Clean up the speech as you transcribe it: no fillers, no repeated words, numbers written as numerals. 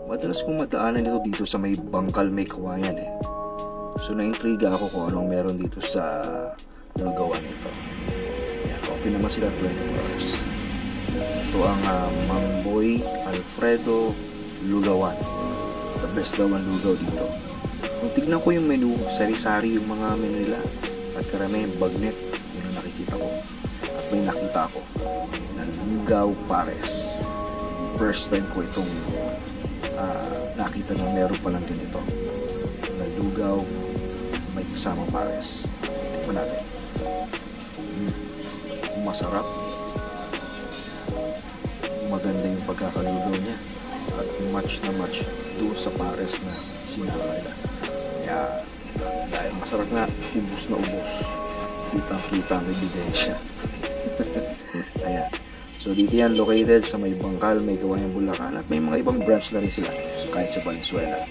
Madalas kong mataanan ito dito sa may Bangkal, may Kawayan eh. So na-intriga ako kung anong meron dito sa lugawan nito. Yan, open naman sila 24 hours. Ito ang Mamboy Alfredo Lugawan. The best daw ang lugaw dito. Kung tignan ko yung menu, sari-sari yung mga menu nila. At karamihan bagnet, yun ang nakikita ko. At may nakita ako na lugaw pares. First time ko itong nakita na meron palang ganito. Na lugaw, may kasama pares. Tikman natin. Masarap. Maganda yung pagkakalugaw niya. At match na match doon sa pares na sinama nila. Kaya dahil masarap nga, ubos na ubos. Kitang-kita ang ebidensya. Ayan. So dito yan located sa may Bangkal, may Kawayan, Bulacan. At may mga ibang branch na rin sila kahit sa Valenzuela.